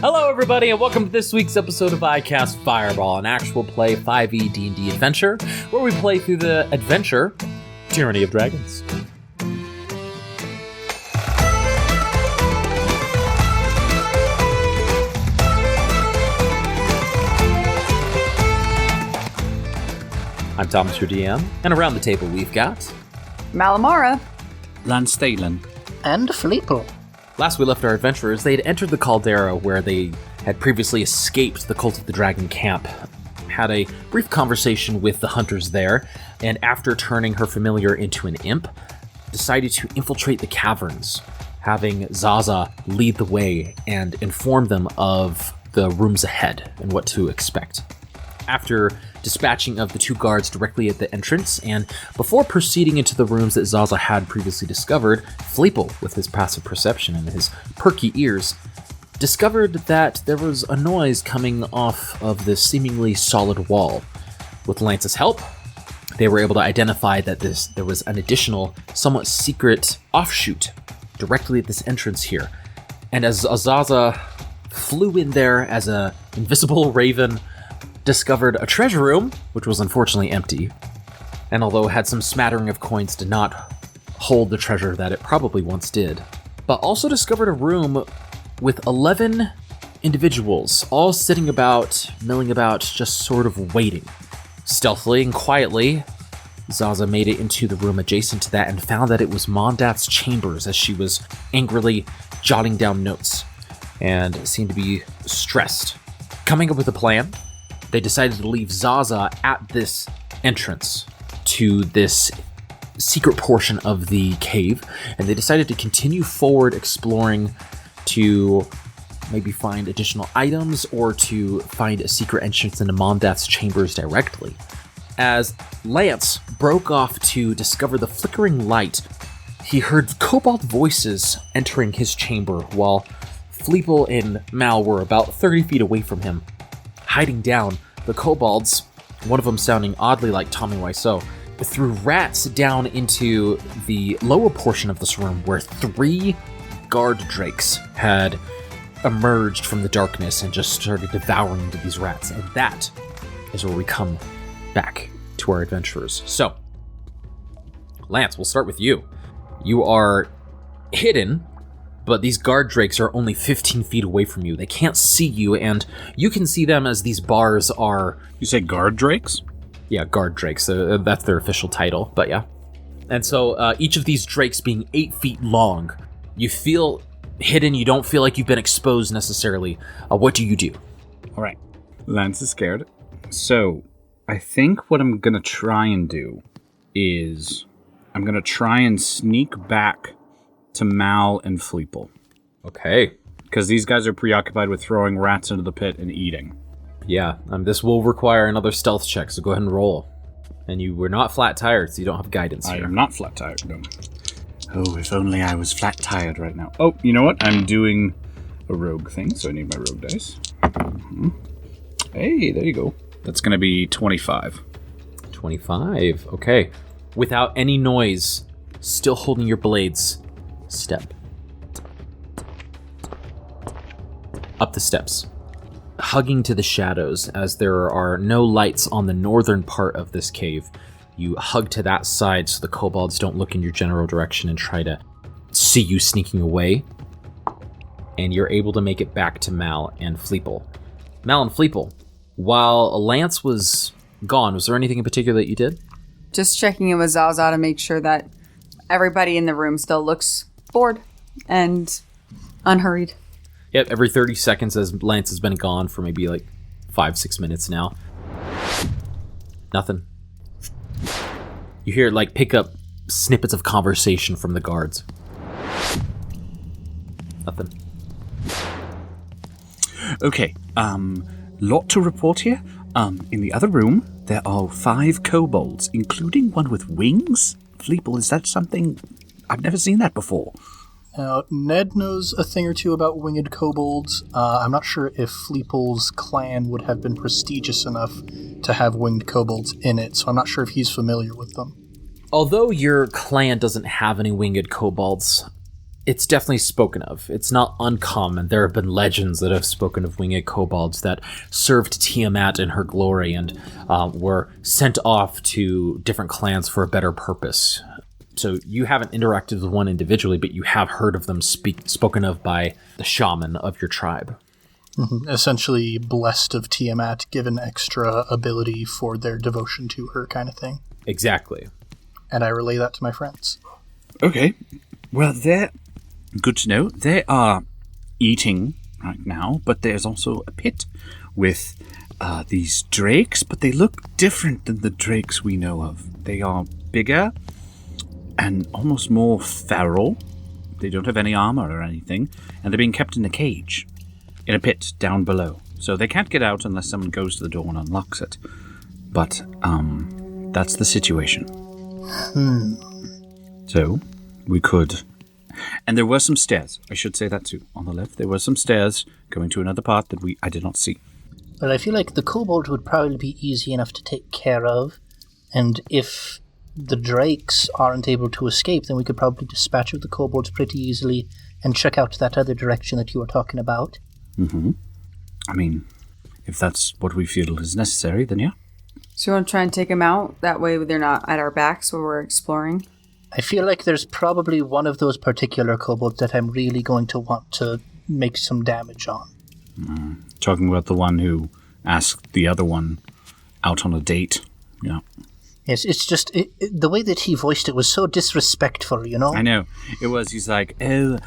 Hello, everybody, and welcome to this week's episode of FanCast Fireball, an actual play 5e D&D adventure, where we play through the adventure Tyranny of Dragons. I'm Thomas, your DM, and around the table we've got Malamara, Lance Stalen, and Filippo. Last we left our adventurers, they had entered the caldera where they had previously escaped the Cult of the Dragon camp, had a brief conversation with the hunters there, and after turning her familiar into an imp, decided to infiltrate the caverns, having Zaza lead the way and inform them of the rooms ahead and what to expect. After dispatching of the two guards directly at the entrance, and before proceeding into the rooms that Zaza had previously discovered, Filippo, with his passive perception and his perky ears, discovered that there was a noise coming off of this seemingly solid wall. With Lance's help, they were able to identify that there was an additional, somewhat secret offshoot directly at this entrance here. And as Zaza flew in there as an invisible raven, discovered a treasure room, which was unfortunately empty, and although it had some smattering of coins, did not hold the treasure that it probably once did, but also discovered a room with 11 individuals, all sitting about, milling about, just sort of waiting. Stealthily and quietly, Zaza made it into the room adjacent to that and found that it was Mondath's chambers as she was angrily jotting down notes and seemed to be stressed. Coming up with a plan, they decided to leave Zaza at this entrance to this secret portion of the cave, and they decided to continue forward exploring to maybe find additional items or to find a secret entrance into Mondath's chambers directly. As Lance broke off to discover the flickering light, he heard kobold voices entering his chamber while Filippo and Mal were about 30 feet away from him. Hiding down, the kobolds, one of them sounding oddly like Tommy Wiseau, threw rats down into the lower portion of this room where 3 guard drakes had emerged from the darkness and just started devouring these rats. And that is where we come back to our adventurers. So, Lance, we'll start with you. You are hidden, but these guard drakes are only 15 feet away from you. They can't see you, and you can see them as these bars are... You say guard drakes? Yeah, guard drakes. That's their official title, but yeah. And so each of these drakes being 8 feet long, you feel hidden. You don't feel like you've been exposed necessarily. What do you do? All right. Lance is scared. So I think what I'm going to try and do is I'm going to try and sneak back to Mal and Filippo. Okay. Because these guys are preoccupied with throwing rats into the pit and eating. Yeah, this will require another stealth check, so go ahead and roll. And you were not flat-tired, so you don't have guidance here. I am not flat-tired, no. Oh, if only I was flat-tired right now. Oh, you know what? I'm doing a rogue thing, so I need my rogue dice. Mm-hmm. Hey, there you go. That's going to be 25. 25, okay. Without any noise, still holding your blades, step up the steps, hugging to the shadows as there are no lights on the northern part of this cave. You hug to that side so the kobolds don't look in your general direction and try to see you sneaking away. And you're able to make it back to Mal and Filippo. Mal and Filippo, while Lance was gone, was there anything in particular that you did? just checking in with Zaza to make sure that everybody in the room still looks bored and unhurried. Yep, every 30 seconds as Lance has been gone for maybe like 5-6 minutes now. Nothing. You hear like pick up snippets of conversation from the guards. Nothing. Okay, lot to report here. In the other room, there are 5 kobolds, including one with wings. Filippo, is that something? I've never seen that before. Ned knows a thing or two about winged kobolds. I'm not sure if Filippo's clan would have been prestigious enough to have winged kobolds in it, so I'm not sure if he's familiar with them. Although your clan doesn't have any winged kobolds, It's definitely spoken of. It's not uncommon. There have been legends that have spoken of winged kobolds that served Tiamat in her glory and were sent off to different clans for a better purpose. So you haven't interacted with one individually, but you have heard of them spoken of by the shaman of your tribe. Mm-hmm. Essentially blessed of Tiamat, given extra ability for their devotion to her kind of thing. Exactly. And I relay that to my friends. Okay. Well, they're good to know. They are eating right now, but there's also a pit with these drakes, but they look different than the drakes we know of. They are bigger and almost more feral. They don't have any armor or anything, and they're being kept in a cage, in a pit down below. So they can't get out unless someone goes to the door and unlocks it. But, that's the situation. So, we could... And there were some stairs. I should say that too. On the left, there were some stairs going to another part that I did not see. Well, I feel like the kobold would probably be easy enough to take care of, and if the drakes aren't able to escape, then we could probably dispatch of the kobolds pretty easily and check out that other direction that you were talking about. Mm-hmm. I mean, if that's what we feel is necessary, then yeah. So you want to try and take them out? That way they're not at our backs while we're exploring? I feel like there's probably one of those particular kobolds that I'm really going to want to make some damage on. Talking about the one who asked the other one out on a date. Yeah. Yes, it's just the way that he voiced it was so disrespectful, you know? I know. It was. He's like, oh,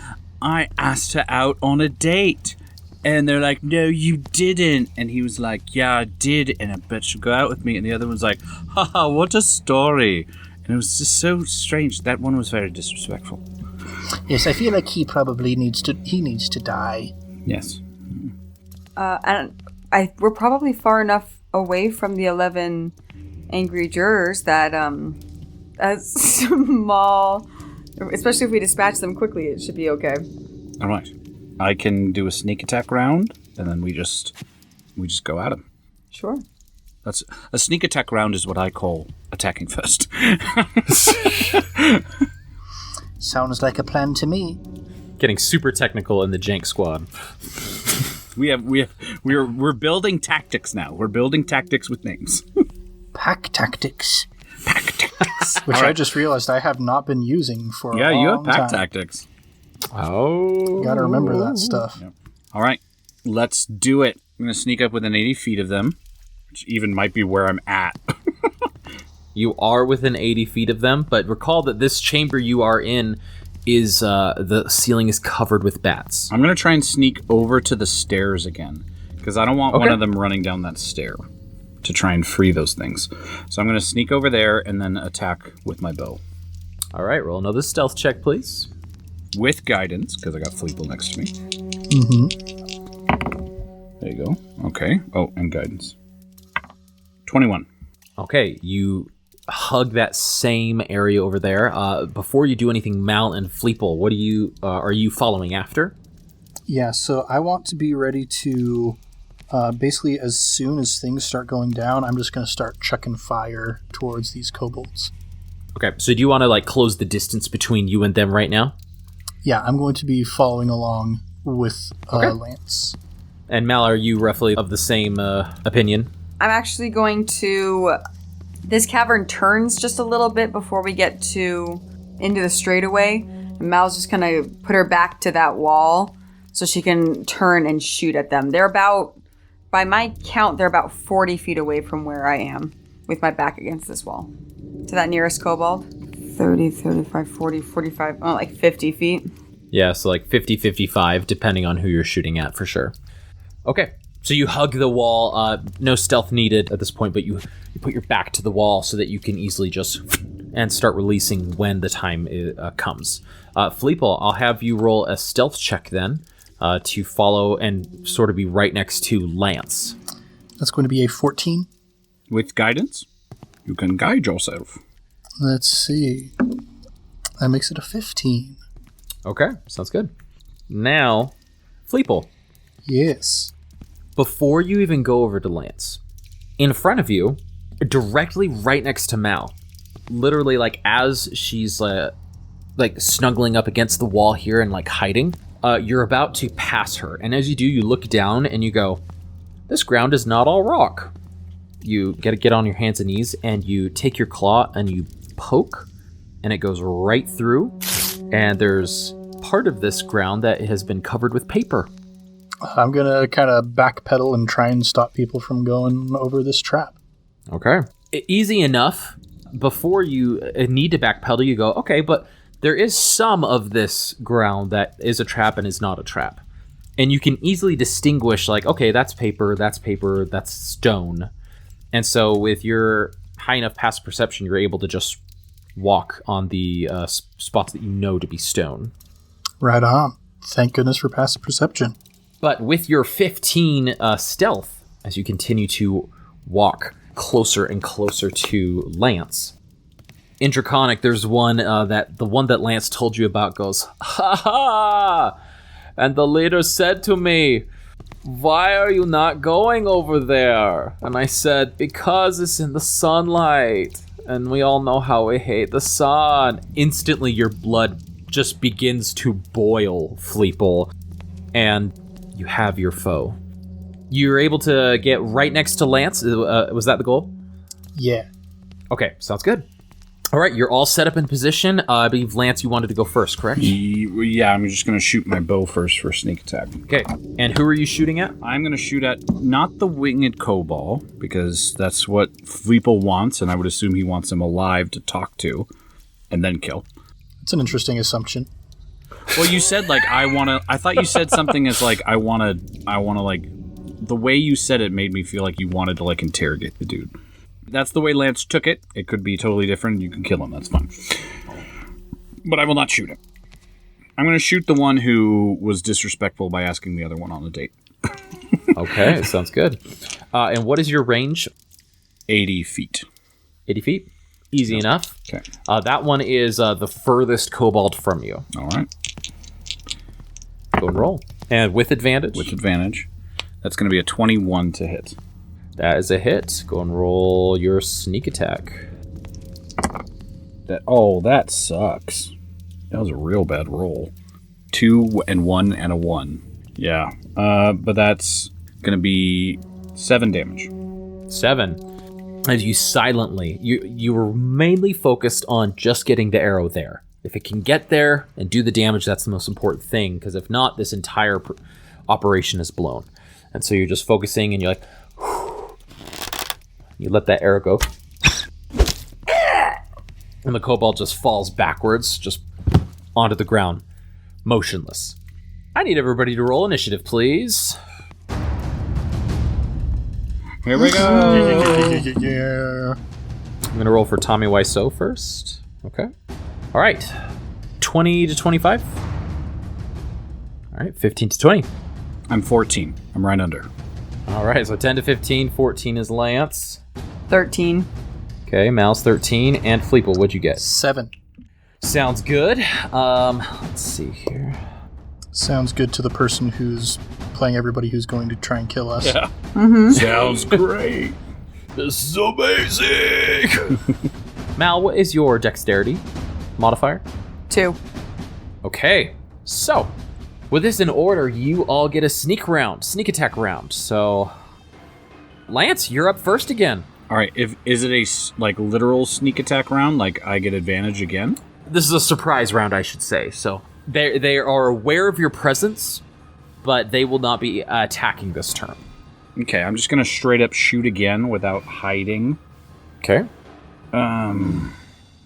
I asked her out on a date. And they're like, no, you didn't. And he was like, yeah, I did. And I bet she'll go out with me. And the other one's like, haha, what a story. And it was just so strange. That one was very disrespectful. Yes, I feel like he probably needs to die. Yes. And we're probably far enough away from the 11 angry jurors that a small, especially if we dispatch them quickly, it should be okay. All right. I can do a sneak attack round, and then we just go at him. Sure. That's a sneak attack round is what I call attacking first. Sounds like a plan to me. Getting super technical in the Jank squad. We're building tactics now. We're building tactics with names. Pack tactics. Pack tactics. Which I just realized I have not been using for a long time. Yeah, you have pack tactics. Oh. Gotta remember that stuff. Yep. All right, let's do it. I'm going to sneak up within 80 feet of them, which even might be where I'm at. You are within 80 feet of them, but recall that this chamber you are in is, the ceiling is covered with bats. I'm going to try and sneak over to the stairs again, because I don't want one of them running down that stair to try and free those things. So I'm going to sneak over there and then attack with my bow. All right, roll another stealth check, please. With guidance, because I got Fleeple next to me. Mm-hmm. There you go. Okay. Oh, and guidance. 21. Okay, you hug that same area over there. Before you do anything, Mal and Fleeple, what are you following after? Yeah, so I want to be ready to, basically as soon as things start going down, I'm just going to start chucking fire towards these kobolds. Okay, so do you want to, close the distance between you and them right now? Yeah, I'm going to be following along with Lance. And Mal, are you roughly of the same opinion? I'm actually going to... This cavern turns just a little bit before we get into the straightaway. And Mal's just going to put her back to that wall so she can turn and shoot at them. They're about, by my count, they're about 40 feet away from where I am with my back against this wall. To that nearest kobold. 30, 35, 40, 45, 50 feet. Yeah, so 50, 55, depending on who you're shooting at, for sure. Okay, so you hug the wall. No stealth needed at this point, but you put your back to the wall so that you can easily just and start releasing when the time comes. Fleeple, I'll have you roll a stealth check then to follow and sort of be right next to Lance. That's going to be a 14. With guidance, you can guide yourself. Let's see. That makes it a 15. Okay, sounds good. Now, Fleeple. Yes. Before you even go over to Lance, in front of you, directly right next to Mal, literally as she's like snuggling up against the wall here and like hiding. You're about to pass her, and as you do, you look down and you go, "This ground is not all rock." You get on your hands and knees, and you take your claw and you poke, and it goes right through. And there's part of this ground that has been covered with paper. I'm going to kind of backpedal and try and stop people from going over this trap. Okay. Easy enough. Before you need to backpedal, you go, okay, but there is some of this ground that is a trap and is not a trap. And you can easily distinguish, like, okay, that's paper, that's stone. And so with your high enough passive perception, you're able to just walk on the spots that you know to be stone. Right on. Thank goodness for passive perception. But with your 15 stealth, as you continue to walk closer and closer to Lance, in Draconic, there's the one that Lance told you about goes, "Ha ha! And the leader said to me, 'Why are you not going over there?' And I said, 'Because it's in the sunlight. And we all know how we hate the sun.'" Instantly, your blood just begins to boil, Fleeple. And you have your foe. You're able to get right next to Lance. Was that the goal? Yeah. Okay, sounds good. All right, you're all set up in position. I believe, Lance, you wanted to go first, correct? Yeah, I'm just going to shoot my bow first for sneak attack. Okay, and who are you shooting at? I'm going to shoot at not the winged kobold, because that's what Fleeple wants, and I would assume he wants him alive to talk to, and then kill. It's an interesting assumption. Well, you said, like, I thought you said something as, like, I want to, like, the way you said it made me feel like you wanted to, like, interrogate the dude. That's the way Lance took it. It could be totally different. You can kill him. That's fine. But I will not shoot him. I'm going to shoot the one who was disrespectful by asking the other one on a date. Okay, sounds good. And what is your range? 80 feet. 80 feet? Easy enough. Okay. That one is the furthest kobold from you. All right. Go and roll. And with advantage? With advantage. That's going to be a 21 to hit. That is a hit. Go and roll your sneak attack. That sucks. That was a real bad roll. 2 and 1 and a 1. Yeah. But that's going to be 7 damage. 7. As you silently, you were mainly focused on just getting the arrow there. If it can get there and do the damage, that's the most important thing. Because if not, this entire operation is blown. And so you're just focusing and you're like, you let that arrow go. And the kobold just falls backwards, just onto the ground, motionless. I need everybody to roll initiative, please. Here we go. Yeah. I'm going to roll for Tommy Wiseau first. Okay. All right. 20 to 25. All right. 15 to 20. I'm 14. I'm right under. All right. So 10 to 15. 14 is Lance. 13. Okay. Mal's 13. And Fleeple, what'd you get? 7. Sounds good. Let's see here. Sounds good to the person who's playing everybody who's going to try and kill us. Yeah. Mm-hmm. Sounds great. This is amazing. Mal, what is your dexterity modifier? 2. Okay. So, with this in order, you all get a sneak attack round. So, Lance, you're up first again. All right. Is it a literal sneak attack round? Like I get advantage again? This is a surprise round, I should say. So, they are aware of your presence, but they will not be attacking this turn. Okay. I'm just gonna straight up shoot again without hiding. Okay.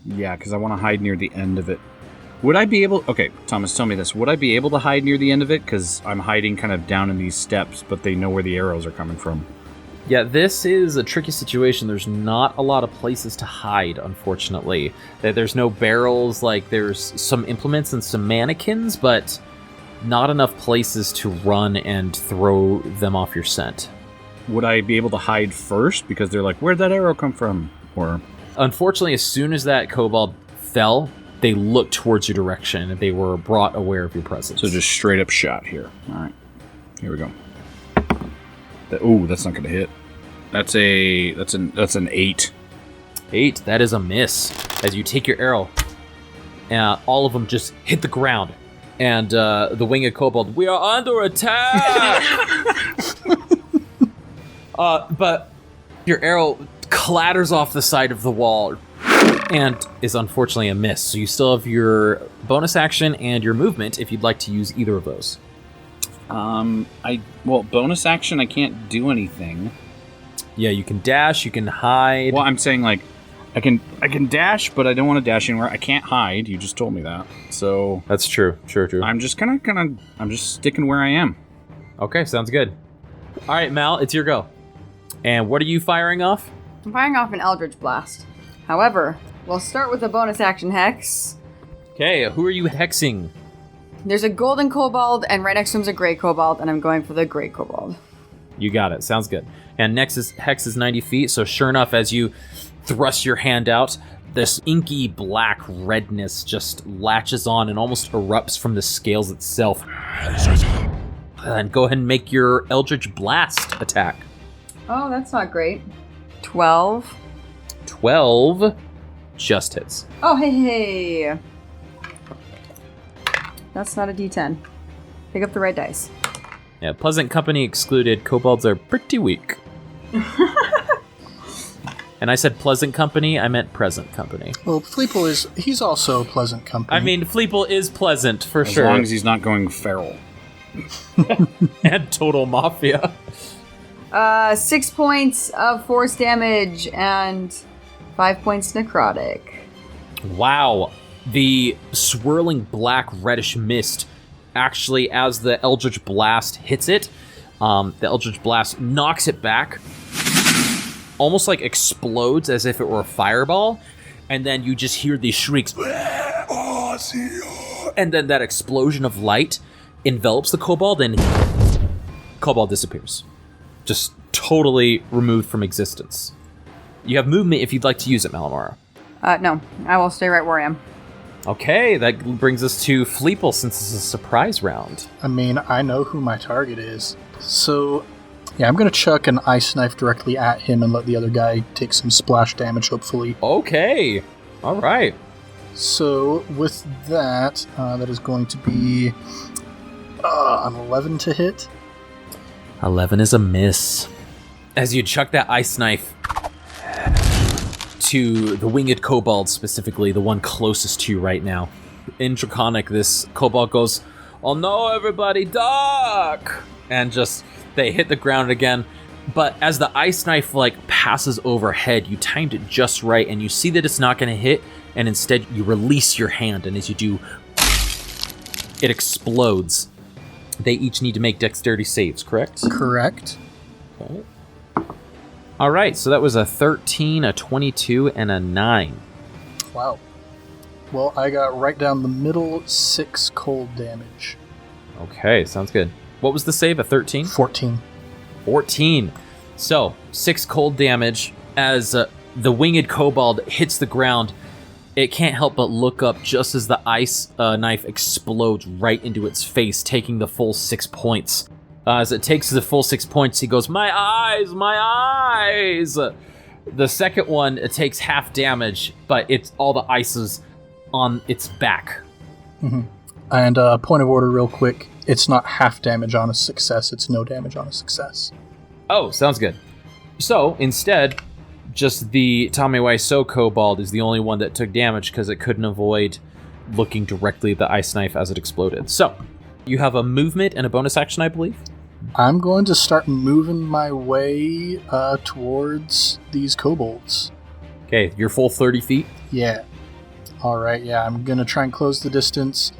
Yeah, because I want to hide near the end of it. Would I be able... Okay, Thomas, tell me this. Would I be able to hide near the end of it? Because I'm hiding kind of down in these steps, but they know where the arrows are coming from. Yeah, this is a tricky situation. There's not a lot of places to hide, unfortunately. There's no barrels, there's some implements and some mannequins, but not enough places to run and throw them off your scent. Would I be able to hide first? Because they're like, where'd that arrow come from? Or... Unfortunately, as soon as that kobold fell, they looked towards your direction and they were brought aware of your presence. So just straight up shot here. All right. Here we go. That's not going to hit. That's an 8. 8, that is a miss. As you take your arrow, all of them just hit the ground. And the winged kobold, we are under attack! But your arrow clatters off the side of the wall and is unfortunately a miss. So you still have your bonus action and your movement if you'd like to use either of those. Bonus action, I can't do anything. Yeah, you can dash, you can hide. Well, I'm saying, like, I can dash, but I don't want to dash anywhere. I can't hide. You just told me that. So that's true. True. I'm just I'm just sticking where I am. Okay, sounds good. All right, Mal, it's your go. And what are you firing off? I'm firing off an Eldritch Blast. However, we'll start with a bonus action hex. Okay, who are you hexing? There's a golden kobold, and right next to him's a gray kobold, and I'm going for the gray kobold. You got it. Sounds good. And next hex is 90 feet, so sure enough, as you thrust your hand out, this inky black redness just latches on and almost erupts from the scales itself. And go ahead and make your Eldritch Blast attack. Oh, that's not great. 12. 12 just hits. Oh, hey. That's not a D10. Pick up the right dice. Yeah, pleasant company excluded. Kobolds are pretty weak. And I said pleasant company, I meant present company. Well, Fleeple he's also pleasant company. I mean, Fleeple is pleasant, for sure. As long as he's not going feral. And total mafia. 6 points of force damage and 5 points necrotic. Wow. The swirling black reddish mist, actually, as the Eldritch Blast hits it, the Eldritch Blast knocks it back, almost like explodes as if it were a fireball, and then you just hear these shrieks, and then that explosion of light envelops the kobold, and kobold disappears. Just totally removed from existence. You have movement if you'd like to use it, Malamara. No, I will stay right where I am. Okay, that brings us to Fleeple, since it's a surprise round. I mean, I know who my target is. So, yeah, I'm going to chuck an ice knife directly at him and let the other guy take some splash damage, hopefully. Okay, all right. So, with that, that is going to be an 11 to hit. 11 is a miss. As you chuck that ice knife to the winged kobold, specifically the one closest to you right now. In Draconic, this kobold goes, "Oh no, everybody, duck!" And just, they hit the ground again. But as the ice knife, passes overhead, you timed it just right, and you see that it's not going to hit, and instead you release your hand, and as you do, it explodes. They each need to make dexterity saves, correct? Correct. Okay. All right, so that was a 13, a 22, and a 9. Wow. Well, I got right down the middle, 6 cold damage. Okay, sounds good. What was the save, a 13? 14. 14. So, 6 cold damage. As the winged kobold hits the ground, it can't help but look up just as the ice knife explodes right into its face, taking the full 6 points. As it takes the full 6 points, he goes, "My eyes, my eyes!" The second one, it takes half damage, but it's all the ice is on its back. Mm-hmm. And point of order real quick, it's not half damage on a success, it's no damage on a success. Oh, sounds good. So, instead, just the Tommy Wiseau kobold is the only one that took damage because it couldn't avoid looking directly at the ice knife as it exploded. So, you have a movement and a bonus action, I believe? I'm going to start moving my way towards these kobolds. Okay, your full 30 feet? Yeah. Alright, yeah, I'm going to try and close the distance.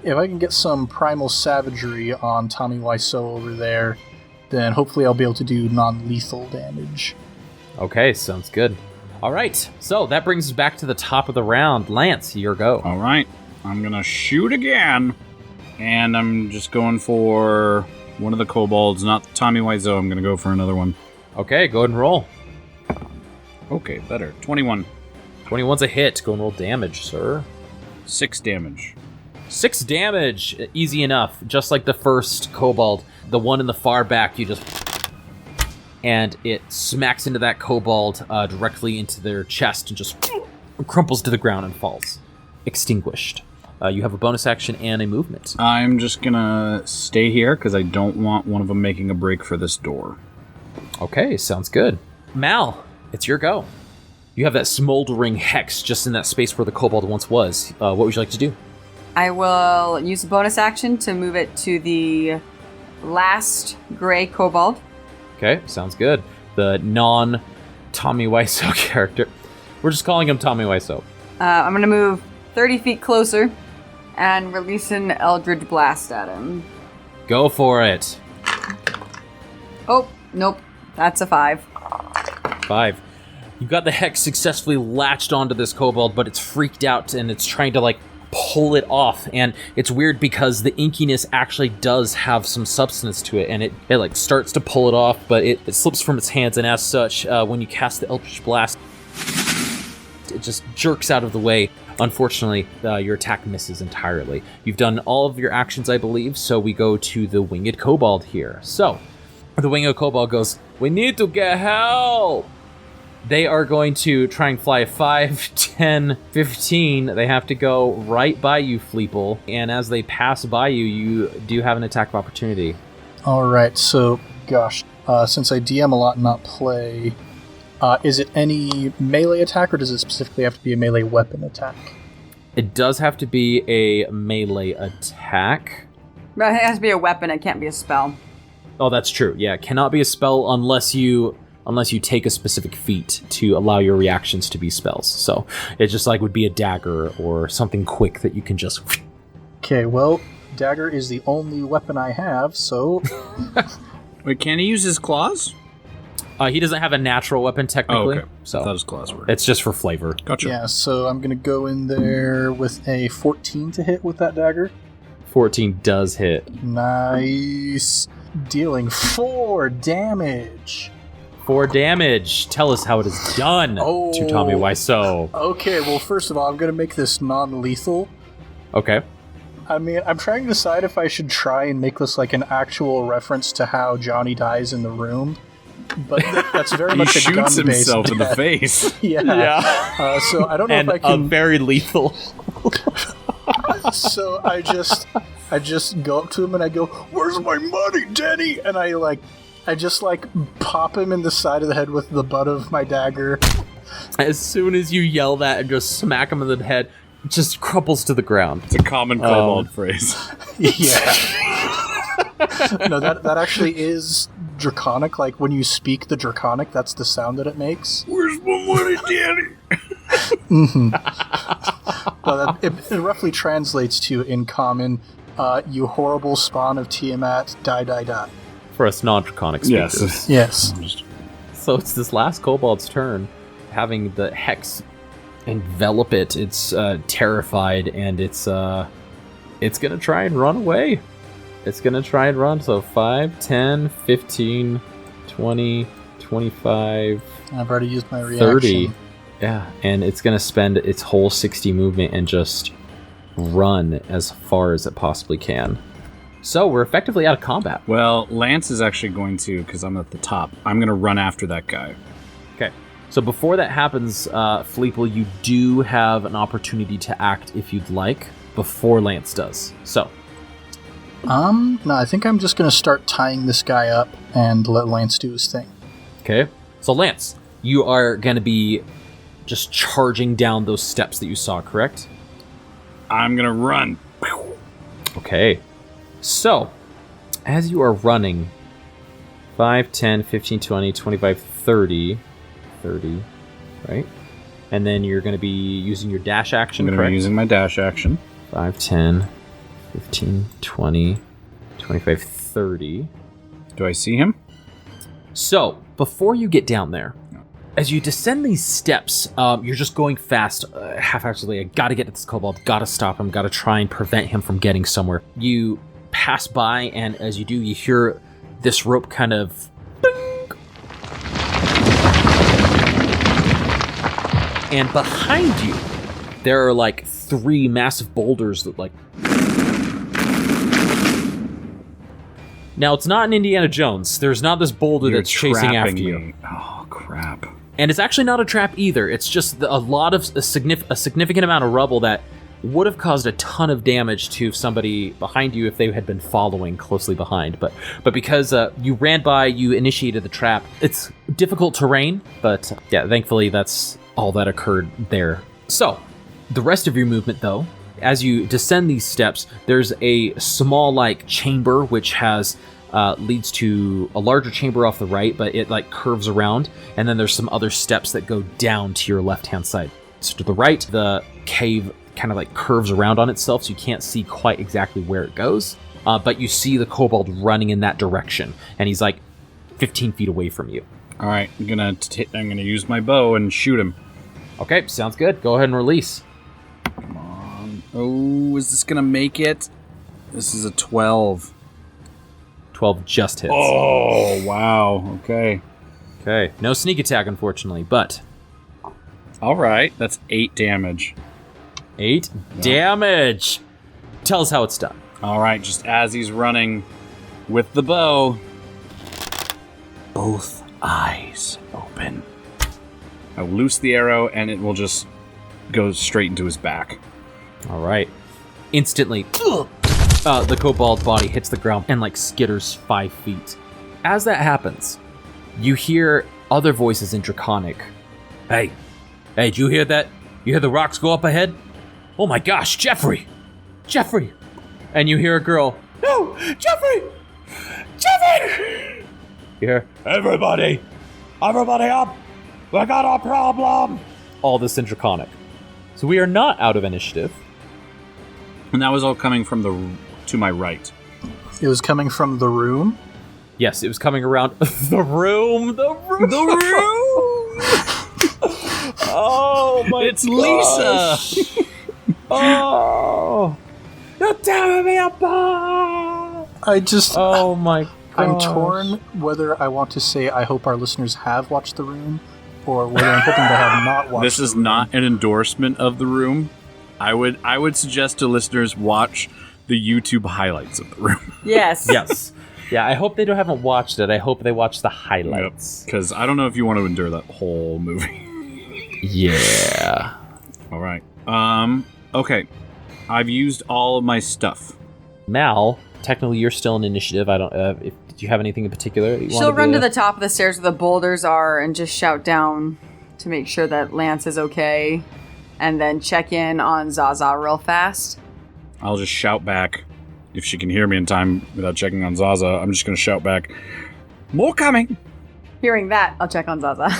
If I can get some primal savagery on Tommy Wiseau over there, then hopefully I'll be able to do non-lethal damage. Okay, sounds good. All right, so that brings us back to the top of the round. Lance, your go. All right, I'm going to shoot again, and I'm just going for one of the kobolds, not Tommy Wiseau. I'm going to go for another one. Okay, go ahead and roll. Okay, better. 21. 21's a hit. Go and roll damage, sir. 6 damage. 6 damage. Easy enough. Just like the first kobold. The one in the far back, you just... And it smacks into that kobold directly into their chest and just crumples to the ground and falls. extinguished. You have a bonus action and a movement. I'm just gonna stay here because I don't want one of them making a break for this door. Okay, sounds good. Mal, it's your go. You have that smoldering hex just in that space where the kobold once was. What would you like to do? I will use a bonus action to move it to the last gray kobold. Okay, sounds good. The non-Tommy Wiseau character. We're just calling him Tommy Wiseau. I'm going to move 30 feet closer and release an Eldritch Blast at him. Go for it. Oh, nope. That's a 5. 5. You've got the hex successfully latched onto this kobold, but it's freaked out and it's trying to, pull it off. And it's weird because the inkiness actually does have some substance to it, and it starts to pull it off, but it slips from its hands, and as such, when you cast the Eldritch Blast, it just jerks out of the way. Unfortunately, your attack misses entirely. You've done all of your actions, I believe, so we go to the winged kobold here. So, the winged kobold goes, "We need to get help!" They are going to try and fly 5, 10, 15. They have to go right by you, Fleeple. And as they pass by you, you do have an attack of opportunity. All right, so, since I DM a lot and not play, is it any melee attack, or does it specifically have to be a melee weapon attack? It does have to be a melee attack. But it has to be a weapon. It can't be a spell. Oh, that's true. Yeah, it cannot be a spell unless you take a specific feat to allow your reactions to be spells. So it just would be a dagger or something quick that you can just... Okay, well, dagger is the only weapon I have, so... Wait, can he use his claws? He doesn't have a natural weapon, technically. Oh, okay. So I thought his claws were. It's just for flavor. Gotcha. Yeah, so I'm going to go in there with a 14 to hit with that dagger. 14 does hit. Nice. Dealing 4 damage. 4 damage. Tell us how it is done to Tommy Wiseau. Okay, well, first of all, I'm going to make this non-lethal. Okay. I mean, I'm trying to decide if I should try and make this an actual reference to how Johnny dies in the room. But that's very much a gun-based He shoots himself in the death. face. Yeah. So I don't know And if I can... very lethal. So I just go up to him and I go, "Where's my money, Denny?" And I just pop him in the side of the head with the butt of my dagger. As soon as you yell that and just smack him in the head, it just crumples to the ground. It's a common kobold phrase. Yeah. No, that actually is draconic. When you speak the draconic, that's the sound that it makes. Where's my money, Danny? Well, it roughly translates to, in common, "You horrible spawn of Tiamat, die, die, die." For us non-draconic speakers. Yes. So it's this last kobold's turn, having the hex envelop it. It's terrified, and it's gonna try and run away. It's gonna try and run. So 5, 10, 15, 20, 25, I've already used my reaction. 30. Yeah, and it's gonna spend its whole 60 movement and just run as far as it possibly can. So we're effectively out of combat. Well, Lance is actually going to, because I'm at the top, I'm going to run after that guy. Okay. So before that happens, Fleeple, you do have an opportunity to act if you'd like, before Lance does. So. No, I think I'm just going to start tying this guy up and let Lance do his thing. Okay. So Lance, you are going to be just charging down those steps that you saw, correct? I'm going to run. Okay. So, as you are running, 5, 10, 15, 20, 25, 30, right? And then you're going to be using your dash action, I'm going to correct? be using my dash action. 5, 10, 15, 20, 25, 30. Do I see him? So, before you get down there, as you descend these steps, you're just going fast, half-heartedly. I gotta get to this kobold, gotta stop him, gotta try and prevent him from getting somewhere. You pass by, and as you do, you hear this rope kind of... ding! And behind you, there are 3 massive boulders that Now, it's not in Indiana Jones. There's not this boulder You're that's chasing after trapping you. me. Oh, crap. And it's actually not a trap either. It's just a significant amount of rubble that would have caused a ton of damage to somebody behind you if they had been following closely behind. But because you ran by, you initiated the trap. It's difficult terrain, but yeah, thankfully that's all that occurred there. So, the rest of your movement, though, as you descend these steps, there's a small, chamber which has leads to a larger chamber off the right, but it, curves around, and then there's some other steps that go down to your left-hand side. So to the right, the cave kind of curves around on itself, so you can't see quite exactly where it goes, but you see the kobold running in that direction, and he's 15 feet away from you. All right, I'm gonna use my bow and shoot him. Okay, sounds good. Go ahead and release. Come on. Oh, is this gonna make it? This is a 12. 12 just hits. Oh, wow. Okay. No sneak attack, unfortunately, but... All right, that's 8 damage. 8 damage! Tell us how it's done. All right, just as he's running with the bow, both eyes open. I loose the arrow, and it will just go straight into his back. All right. Instantly, the kobold body hits the ground and skitters 5 feet. As that happens, you hear other voices in Draconic. Hey, did you hear that? You hear the rocks go up ahead? Oh my gosh, Jeffrey! And you hear a girl, no, Jeffrey! You hear, everybody up! We got a problem! All this in Draconic. So we are not out of initiative. And that was all coming from to my right. It was coming from the room? Yes, it was coming around the room. Oh my It's gosh. Lisa! Oh! You're tearing me apart! Oh my god. I'm torn whether I want to say I hope our listeners have watched The Room, or whether I'm hoping they have not watched This is not an endorsement of The Room. I would suggest to listeners watch the YouTube highlights of The Room. Yes. Yes. Yeah, I hope they haven't watched it. I hope they watch the highlights. Because I don't know if you want to endure that whole movie. Yeah. All right. Okay. I've used all of my stuff. Mal, technically you're still in initiative. I don't. Did you have anything in particular that you She'll run to the top of the stairs where the boulders are and just shout down to make sure that Lance is okay, and then check in on Zaza real fast. I'll just shout back. If she can hear me in time without checking on Zaza, I'm just going to shout back, more coming! Hearing that, I'll check on Zaza.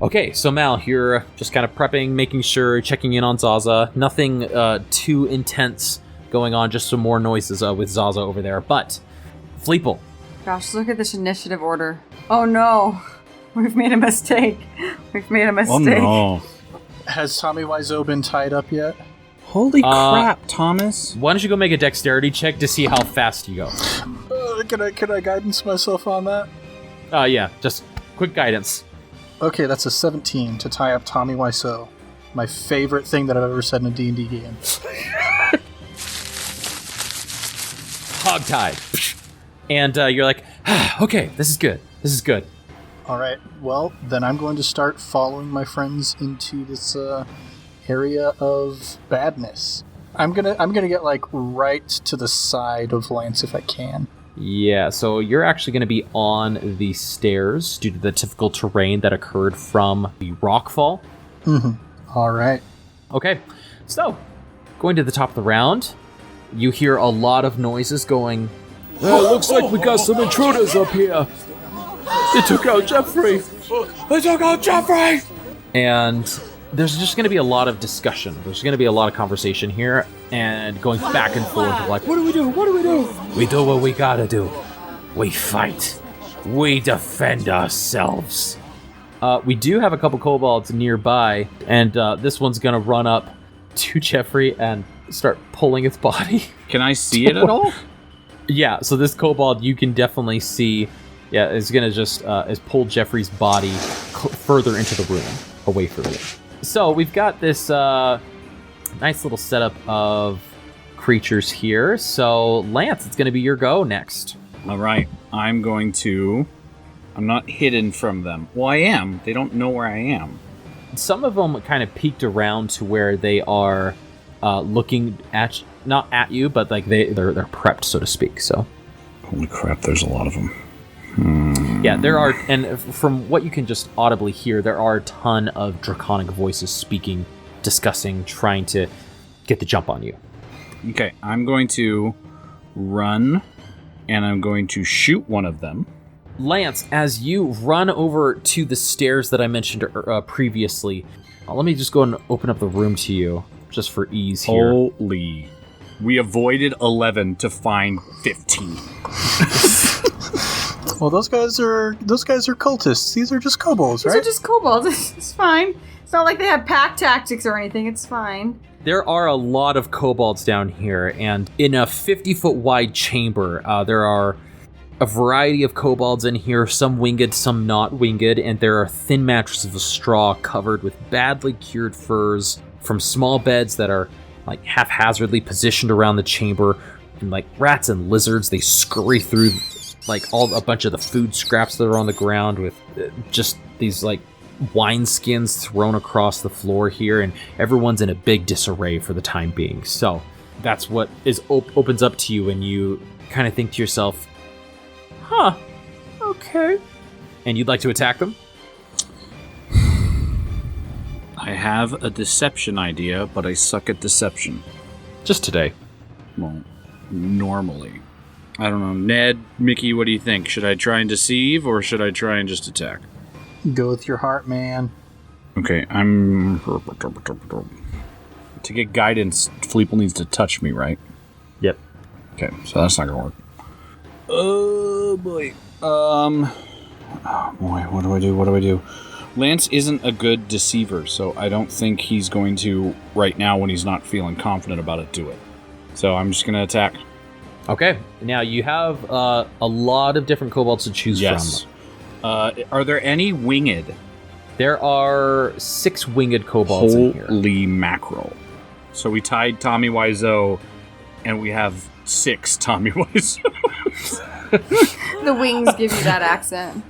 Okay, so Mal, you're just kind of prepping, making sure, checking in on Zaza. Nothing too intense going on, just some more noises with Zaza over there. But, Fleeple. Gosh, look at this initiative order. Oh no, we've made a mistake. Oh no. Has Tommy Wiseau been tied up yet? Holy crap, Thomas. Why don't you go make a dexterity check to see how fast you go? Can I guidance myself on that? Yeah, just quick guidance. Okay, that's a 17 to tie up Tommy Wiseau. My favorite thing that I've ever said in a D&D game. Hogtied. And you're like, okay, this is good. All right, well, then I'm going to start following my friends into this area of badness. I'm gonna get right to the side of Lance if I can. Yeah, so you're actually going to be on the stairs due to the typical terrain that occurred from the rockfall. Mm-hmm. All right. Okay, so going to the top of the round, you hear a lot of noises going. Looks like we got some intruders up here. They took out Jeffrey. And there's just going to be a lot of discussion. There's going to be a lot of conversation here and going back and forth of what do we do? We do what we gotta do. We fight. We defend ourselves. We do have a couple kobolds nearby, and this one's going to run up to Jeffrey and start pulling its body. Can I see it at all? Yeah, so this kobold you can definitely see. Yeah, is going to just is pull Jeffrey's body further into the room, away from you. So we've got this nice little setup of creatures here. So Lance, it's going to be your go next. All right, I'm not hidden from them. Well, I am. They don't know where I am. some of them kind of peeked around to where they are looking at, not at you, but like they're prepped, so to speak. So, holy crap, there's a lot of them. Yeah, there are, and from what you can just audibly hear, there are a ton of draconic voices speaking, discussing, trying to get the jump on you. Okay, I'm going to run, and I'm going to shoot one of them. Lance, as you run over to the stairs that I mentioned previously, let me just go and open up the room to you, just for ease here. Holy. We avoided 11 to find 15. Well, those guys are cultists. These are just kobolds, right? These are just kobolds. It's fine. It's not like they have pack tactics or anything. It's fine. There are a lot of kobolds down here, and in a 50-foot wide chamber, there are a variety of kobolds in here, some winged, some not winged, and there are thin mattresses of straw covered with badly cured furs from small beds that are like haphazardly positioned around the chamber, and like rats and lizards, they scurry through like a bunch of the food scraps that are on the ground with just these like wine skins thrown across the floor here, and everyone's in a big disarray for the time being. So that's what is opens up to you, and you kind of think to yourself, huh, okay. And you'd like to attack them? I have a deception idea, but I suck at deception. Just today. Well, normally. I don't know. Ned, Mickey, what do you think? Should I try and deceive, or should I try and just attack? Go with your heart, man. Okay, I'm... To get guidance, Fleeple needs to touch me, right? Yep. Okay, so that's not gonna work. Oh, boy. Oh, boy, what do I do? Lance isn't a good deceiver, so I don't think he's going to, right now, when he's not feeling confident about it, do it. So I'm just gonna attack. Okay, now you have a lot of different kobolds to choose Yes. from. Are there any winged? There are 6 winged kobolds in here. Holy mackerel. So we tied Tommy Wiseau, and we have 6 Tommy Wiseau. The wings give you that accent.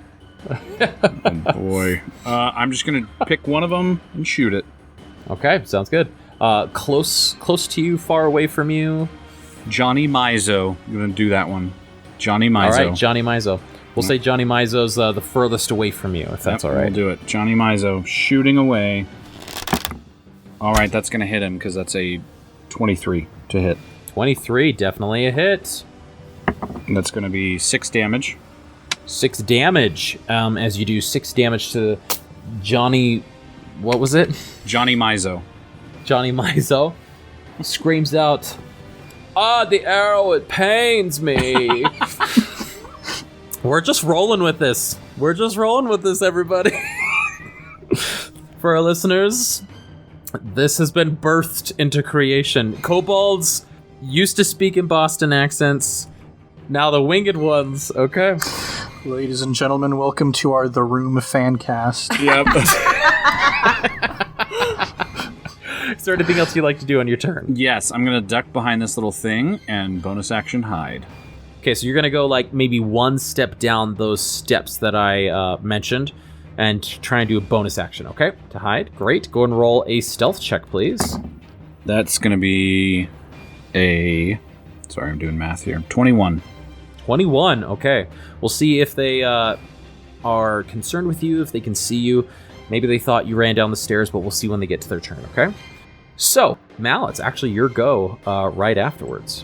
Oh boy. I'm just going to pick one of them and shoot it. Okay, sounds good. Close to you, far away from you. Johnny Mizo. I'm going to do that one. Johnny Mizo. All right, Johnny Mizo. We'll say Johnny Mizo's the furthest away from you, if that's all right. We'll do it. Johnny Mizo shooting away. All right, that's going to hit him because that's a 23 to hit. 23, definitely a hit. And that's going to be 6 damage. 6 damage. As you do 6 damage to Johnny... What was it? Johnny Mizo. Johnny Mizo screams out, the arrow, it pains me. We're just rolling with this. We're just rolling with this, everybody. For our listeners, this has been birthed into creation. Kobolds used to speak in Boston accents. Now the winged ones, okay? Ladies and gentlemen, welcome to our The Room FanCast. Yep. Is there anything else you'd like to do on your turn? Yes, I'm going to duck behind this little thing and bonus action hide. Okay, so you're going to go like maybe one step down those steps that I mentioned and try and do a bonus action, okay? To hide. Great. Go and roll a stealth check, please. That's going to be a... Sorry, I'm doing math here. 21. 21, okay. We'll see if they are concerned with you, if they can see you. Maybe they thought you ran down the stairs, but we'll see when they get to their turn, okay? So, Mal, it's actually your go right afterwards.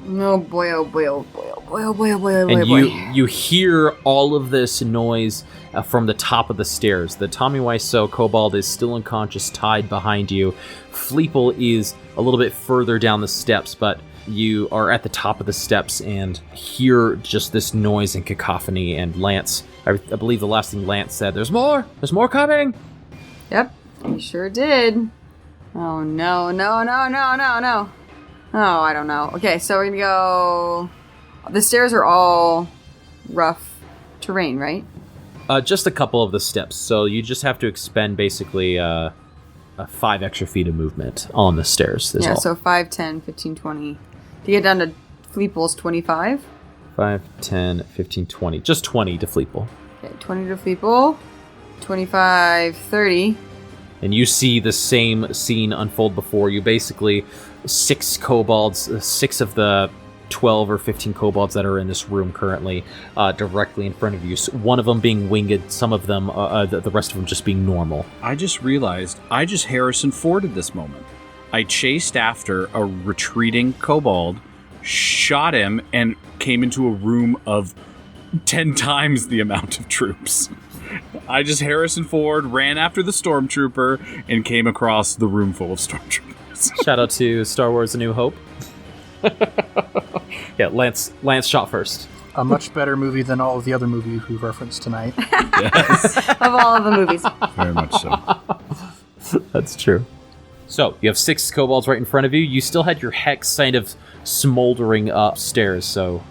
Oh boy, oh boy, oh boy, oh boy, oh boy, oh boy, oh boy. And you hear all of this noise from the top of the stairs. The Tommy Wiseau kobold is still unconscious, tied behind you. Fleeple is a little bit further down the steps, but you are at the top of the steps and hear just this noise and cacophony. And Lance, I believe the last thing Lance said, there's more coming. Yep, he sure did. Oh no, no, no, no, no, no. Oh, I don't know. Okay, so we're gonna go... The stairs are all rough terrain, right? Just a couple of the steps. So you just have to expend basically 5 extra feet of movement on the stairs. Yeah, so 5, 10, 15, 20. To get down to Fleeple's 25? 5, 10, 15, 20. Just 20 to Fleeple. Okay, 20 to Fleeple. 25, 30. And you see the same scene unfold before you. Basically, 6 kobolds, 6 of the 12 or 15 kobolds that are in this room currently, directly in front of you. So one of them being winged, some of them, the rest of them just being normal. I just realized I just Harrison Forded this moment. I chased after a retreating kobold, shot him, and came into a room of 10 times the amount of troops. I just Harrison Ford ran after the stormtrooper and came across the room full of stormtroopers. Shout out to Star Wars: A New Hope. Yeah, Lance shot first. A much better movie than all of the other movies we've referenced tonight. Yes, Of all of the movies. very much so. That's true. So, you have 6 kobolds right in front of you. You still had your hex kind of smoldering upstairs, so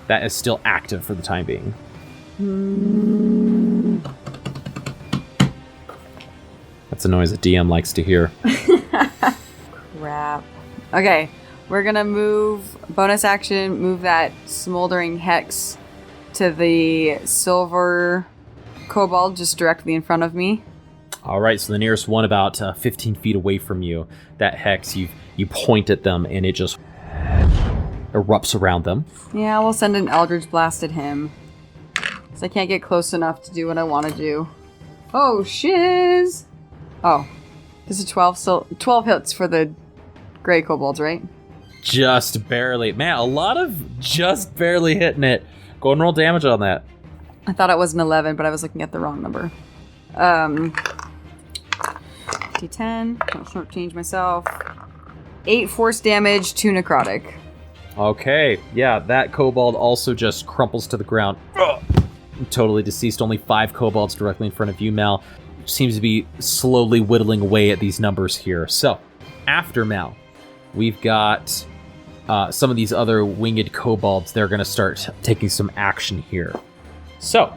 that is still active for the time being. That's a noise a DM likes to hear. Crap. Okay, we're gonna bonus action, move that smoldering hex to the silver kobold just directly in front of me. All right, so the nearest one about 15 feet away from you, that hex, you point at them and it just erupts around them. Yeah, we'll send an Eldritch Blast at him. Because I can't get close enough to do what I want to do. Oh, shiz! Oh, this is 12 hits for the gray kobolds, right? Just barely. Man, a lot of just barely hitting it. Go and roll damage on that. I thought it was an 11, but I was looking at the wrong number. D10. I'll shortchange myself. 8 force damage, 2 necrotic. Okay, yeah, that kobold also just crumples to the ground. Totally deceased. Only 5 kobolds directly in front of you, Mal. Seems to be slowly whittling away at these numbers here. So, after Mal, we've got some of these other winged kobolds. They're going to start taking some action here. So,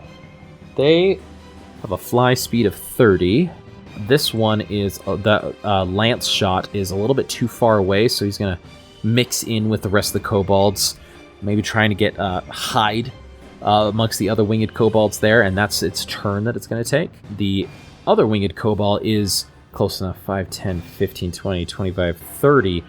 they have a fly speed of 30. This one is, the lance shot is a little bit too far away, so he's going to mix in with the rest of the kobolds, maybe trying to get hide amongst the other winged kobolds there, and that's its turn that it's going to take. The other winged kobold is close enough, 5, 10, 15, 20, 25, 30,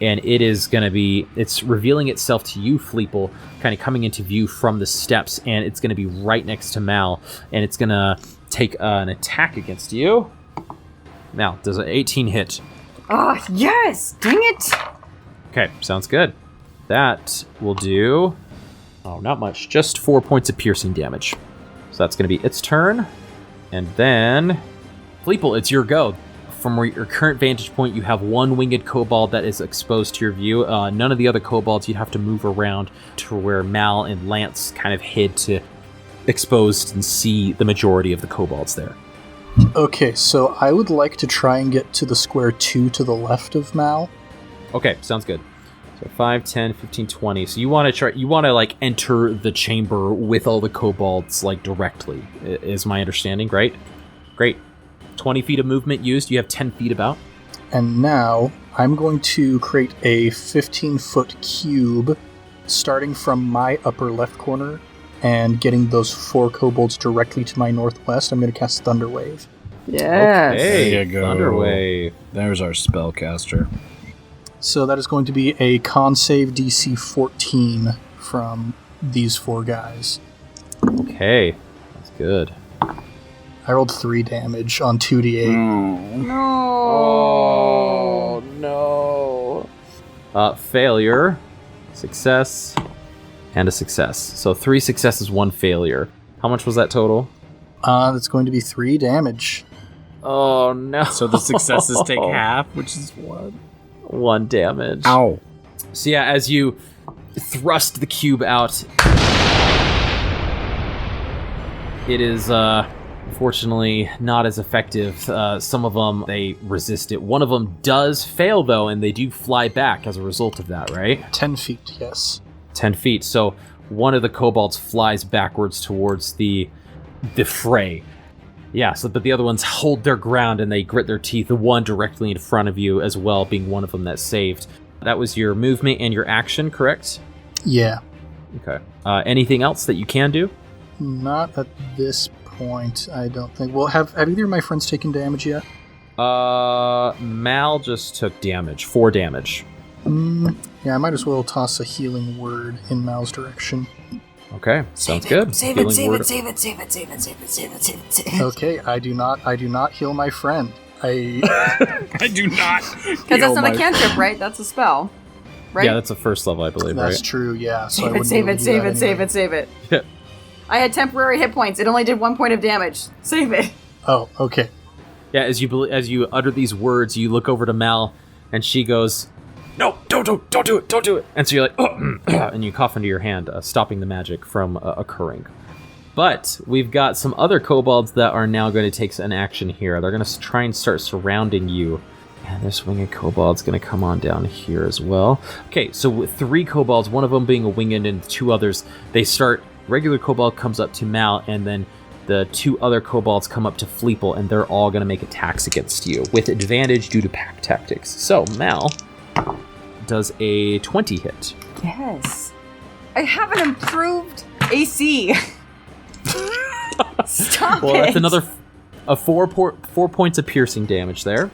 and it is going to be, it's revealing itself to you, Fleeple, kind of coming into view from the steps, and it's going to be right next to Mal, and it's going to take an attack against you. Mal, does an 18 hit? Oh, yes! Dang it! Okay, sounds good. That will do, oh, not much, just 4 points of piercing damage. So that's going to be its turn. And then, Fleeple, it's your go. From your current vantage point, you have one winged kobold that is exposed to your view. None of the other kobolds, you'd have to move around to where Mal and Lance kind of hid to exposed and see the majority of the kobolds there. Okay, so I would like to try and get to the square 2 to the left of Mal. Okay, sounds good. So 5, 10, 15, 20. So you want to like enter the chamber with all the kobolds like directly, is my understanding, right? Great. 20 feet of movement used. You have 10 feet about. And now I'm going to create a 15-foot cube starting from my upper left corner and getting those 4 kobolds directly to my northwest. I'm going to cast Thunder Wave. Yes. Okay, There you go. Thunder Wave. There's our spellcaster. So that is going to be a con save DC 14 from these 4 guys. Okay, that's good. I rolled 3 damage on 2d8. Oh no! Failure, success, and a success. So 3 successes, 1 failure. How much was that total? That's going to be 3 damage. Oh no! So the successes take half, which is what? 1 damage. Ow. So yeah, as you thrust the cube out, it is unfortunately not as effective. Some of them, they resist it. One of them does fail though, and they do fly back as a result of that, right? 10 feet, yes. 10 feet. So one of the kobolds flies backwards towards the fray. Yeah, so but the other ones hold their ground and they grit their teeth, the one directly in front of you as well being one of them that saved. That was your movement and your action, correct? Yeah. Okay. Anything else that you can do? Not at this point, I don't think. Well, have either of my friends taken damage yet? Mal just took damage. 4 damage. Yeah, I might as well toss a healing word in Mal's direction. Okay, sounds good. Save it, save it, save it, save it, save it, save it, save it, save it, save it. Okay, I do not heal my friend. I do not. Because that's not a cantrip, right? That's a spell. Right? Yeah, that's a first level, I believe, That's right? true, yeah. So Save it, save it, save it, save it, save it. I had temporary hit points. It only did 1 point of damage. Save it. Oh, okay. Yeah, as you utter these words, you look over to Mal, and she goes, "No, don't do it!" And so you're like, oh, and you cough into your hand, stopping the magic from occurring. But we've got some other kobolds that are now going to take an action here. They're going to try and start surrounding you. And this winged kobold's going to come on down here as well. Okay, so with 3 kobolds, one of them being a winged and 2 others, they start. Regular kobold comes up to Mal, and then the 2 other kobolds come up to Fleeple, and they're all going to make attacks against you with advantage due to pack tactics. So Mal does a 20 hit. Yes. I have an improved AC. Stop Well, it. that's another 4 points of piercing damage there.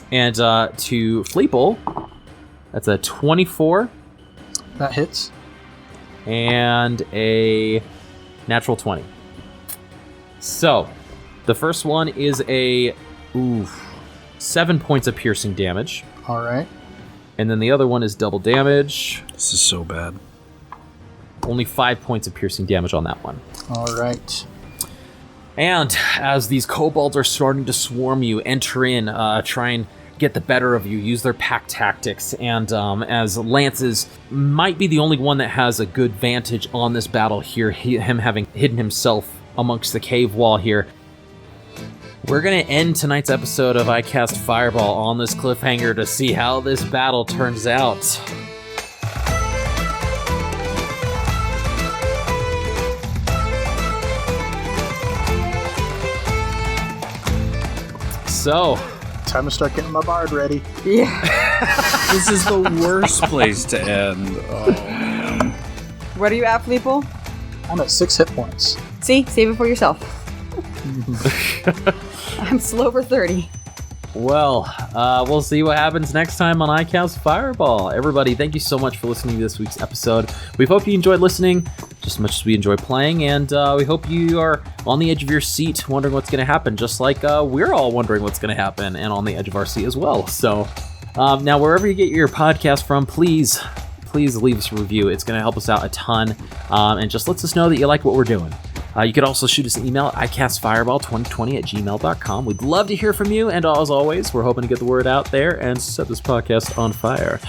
And to Fleeple, that's a 24 That hits. and a natural 20. So, the first one is a 7 points of piercing damage. All right. And then the other one is double damage. This is so bad. Only 5 points of piercing damage on that one. All right. And as these kobolds are starting to swarm you, enter in, try and get the better of you, use their pack tactics, and as Lance's might be the only one that has a good vantage on this battle here, him having hidden himself amongst the cave wall here, we're going to end tonight's episode of I Cast Fireball on this cliffhanger to see how this battle turns out. So, Time to start getting my bard ready. Yeah. This is the worst place to end. Oh, man. What are you at, Fleeple? I'm at 6 hit points. See? Save it for yourself. I'm slow for 30. well, we'll see what happens next time on I Cast Fireball. Everybody, thank you so much for listening to this week's episode. We hope you enjoyed listening just as much as we enjoy playing, and we hope you are on the edge of your seat wondering what's going to happen, just like we're all wondering what's going to happen and on the edge of our seat as well. So now, wherever you get your podcast from, please leave us a review. It's going to help us out a ton, and just lets us know that you like what we're doing. You could also shoot us an email at icastfireball2020@gmail.com. We'd love to hear from you, and as always, we're hoping to get the word out there and set this podcast on fire.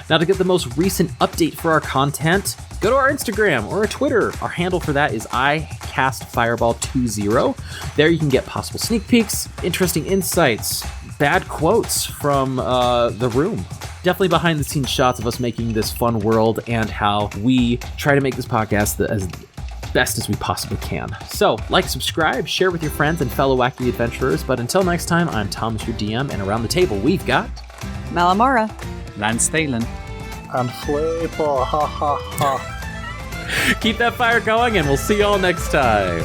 Now, to get the most recent update for our content, go to our Instagram or our Twitter. Our handle for that is icastfireball20. There you can get possible sneak peeks, interesting insights, bad quotes from the room. Definitely behind the scenes shots of us making this fun world and how we try to make this podcast as best as we possibly can. So, like, subscribe, share with your friends and fellow wacky adventurers. But until next time, I'm Thomas, your DM, and around the table we've got Malamara. Lance Thalen. And Fleeple, ha ha ha. Keep that fire going, and we'll see y'all next time.